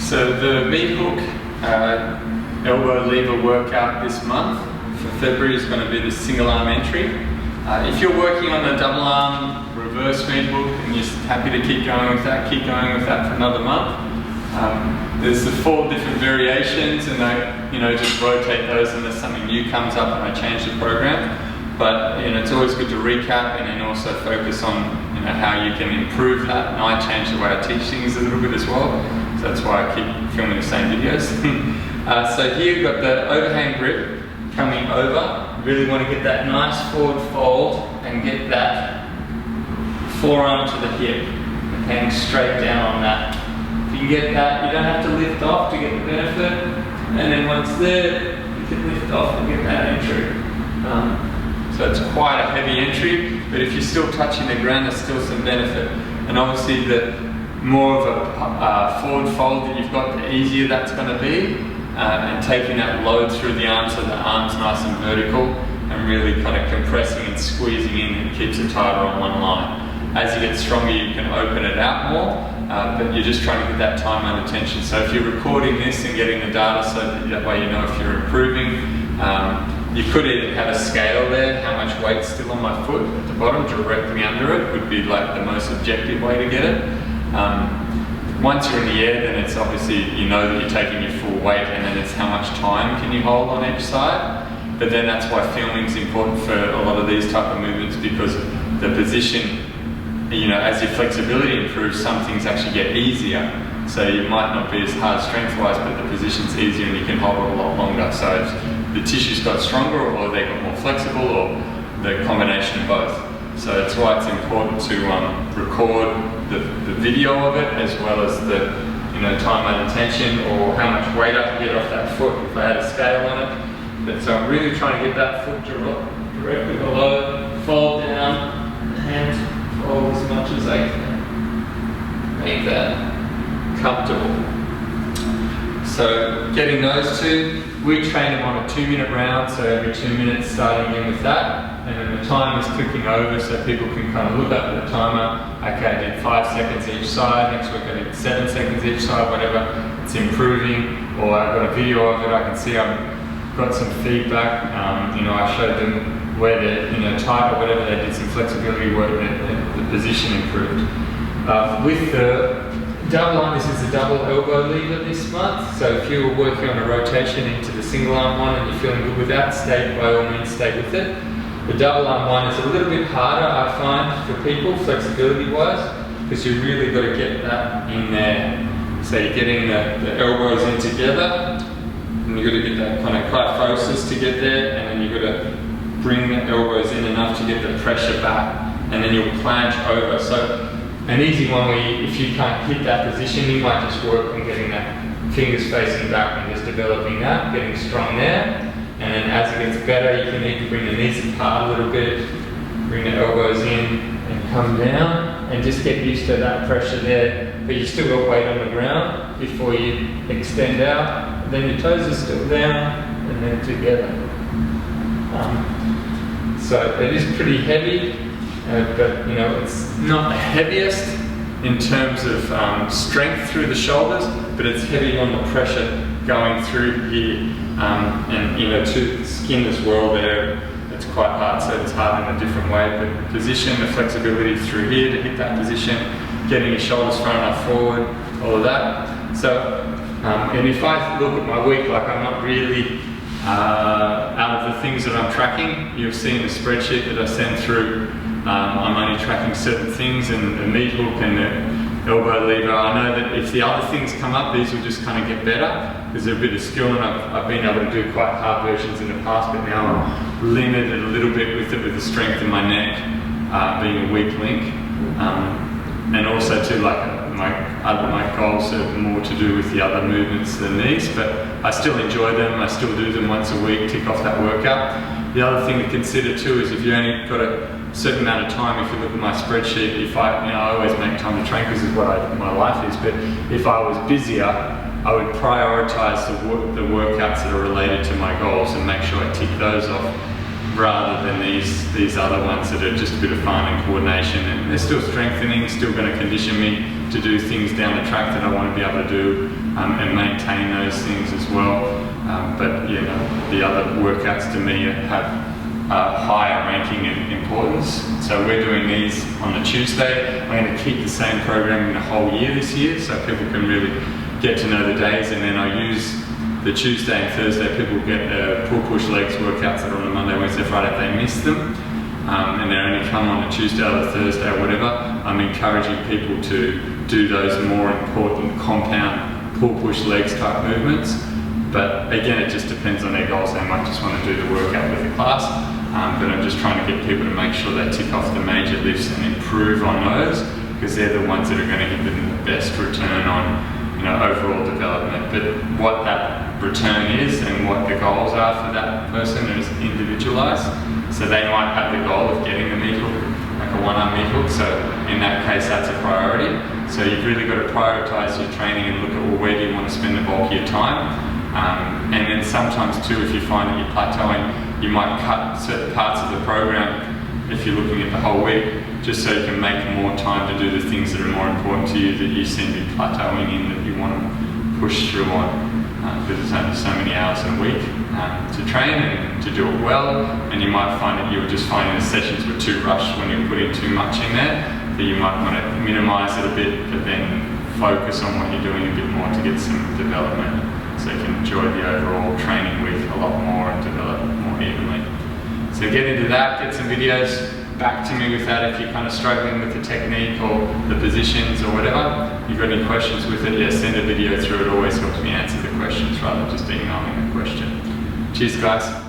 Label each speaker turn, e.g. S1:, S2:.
S1: So the meat hook elbow lever workout this month for February is going to be the single arm entry. If you're working on the double arm reverse meat hook and you're happy to keep going with that, keep going with that for another month. There's the 4 different variations, and I just rotate those unless something new comes up and I change the program. But it's always good to recap and then also focus on how you can improve that. And I change the way I teach things a little bit as well, so that's why I keep filming the same videos. So here we've got the overhand grip coming over. Really want to get that nice forward fold and get that forearm to the hip and hang straight down on that. If you get that, you don't have to lift off to get the benefit, and then once there, you can lift off and get that entry. So it's quite a heavy entry, but if you're still touching the ground, there's still some benefit. And obviously the more of a forward fold that you've got, the easier that's going to be. And taking that load through the arm so the arm's nice and vertical and really kind of compressing and squeezing in, and keeps it tighter on one line. As you get stronger, you can open it out more, but you're just trying to get that time under tension. So if you're recording this and getting the data so that way you know if you're improving, you could even have a scale there, how much weight's still on my foot at the bottom, directly under it would be like the most objective way to get it. Once you're in the air, then it's obviously, that you're taking your full weight, and then it's how much time can you hold on each side. But then that's why filming is important for a lot of these type of movements, because the position, as your flexibility improves, some things actually get easier. So you might not be as hard strength-wise, but the position's easier and you can hold it a lot longer. So if the tissues got stronger, or they got more flexible, or the combination of both. So that's why it's important to record the video of it, as well as the time under tension, or how much weight I can get off that foot if I had a scale on it. But so I'm really trying to get that foot directly below, fold down, and fold as much as I can. Make that comfortable. So getting those two, we train them on a 2-minute round, so every 2 minutes starting in with that. And then the timer is clicking over, so people can kind of look up at the timer. Okay, I did 5 seconds each side, next week I did 7 seconds each side, whatever. It's improving, or I've got a video of it, I can see I've got some feedback. I showed them where they're tight or whatever, they did some flexibility work, and the position improved. With the double arm, this is a double elbow lever this month, so if you were working on a rotation into the single arm one and you're feeling good with that, by all means stay with it. The double arm one is a little bit harder, I find, for people, flexibility wise, because you really got to get that in there. So you're getting the elbows in together, and you've got to get that kind of kyphosis to get there, and then you've got to bring the elbows in enough to get the pressure back, and then you'll planche over. So an easy one where if you can't hit that position, you might just work on getting that fingers facing back and just developing that, getting strong there. And then as it gets better, you can even bring the knees apart a little bit, bring the elbows in and come down, and just get used to that pressure there. But you still got weight on the ground before you extend out. And then your toes are still down, and then together. So it is pretty heavy, but it's not the heaviest in terms of strength through the shoulders, but it's heavy on the pressure going through here, and to the skin as well there. It's quite hard, so it's hard in a different way, but position, the flexibility through here to hit that position, getting your shoulders far enough forward, all of that. So, and if I look at my week, like I'm not really, out of the things that I'm tracking, you'll see in the spreadsheet that I send through, I'm only tracking certain things, and the meat hook and the elbow lever. I know that if the other things come up, these will just kind of get better, because they're a bit of skill, and I've been able to do quite hard versions in the past, but now I'm limited a little bit with it, with the strength in my neck being a weak link. And also too, like my goals are more to do with the other movements than these, but I still enjoy them, I still do them once a week, tick off that workout. The other thing to consider too is if you only got a certain amount of time, if you look at my spreadsheet, if I always make time to train because it's what my life is, but if I was busier, I would prioritize the workouts that are related to my goals and make sure I tick those off, rather than these other ones that are just a bit of fun and coordination, and they're still strengthening, still going to condition me, to do things down the track that I want to be able to do and maintain those things as well. But you know, the other workouts to me have higher ranking and importance. So we're doing these on the Tuesday. I'm going to keep the same programming the whole year this year, so people can really get to know the days, and then I use the Tuesday and Thursday. People get pull-push legs workouts that are on a Monday, Wednesday, Friday if they miss them, and they only come on a Tuesday or a Thursday or whatever. I'm encouraging people to do those more important compound pull-push legs type movements. But again, it just depends on their goals. They might just want to do the workout with the class, but I'm just trying to get people to make sure they tick off the major lifts and improve on those, because they're the ones that are going to give them the best return on, you know, overall development. But what that return is and what the goals are for that person is individualized. So they might have the goal of getting the meat hook, like a one-arm meat hook, so in that case that's a priority. So you've really got to prioritize your training and look at, well, where do you want to spend the bulk of your time? And then sometimes too, if you find that you're plateauing, you might cut certain parts of the program if you're looking at the whole week, just so you can make more time to do the things that are more important to you, that you seem to be plateauing in, that you want to push through on, because there's only so many hours a week to train and to do it well. And you might find that you're just finding the sessions were too rushed when you're putting too much in there, that you might want to minimise it a bit, but then focus on what you're doing a bit more to get some development, so you can enjoy the overall training week a lot more and develop more evenly. So get into that, get some videos back to me with that if you're kind of struggling with the technique or the positions or whatever. You've got any questions with it, yeah, send a video through. It always helps me answer the questions rather than just emailing the question. Cheers guys.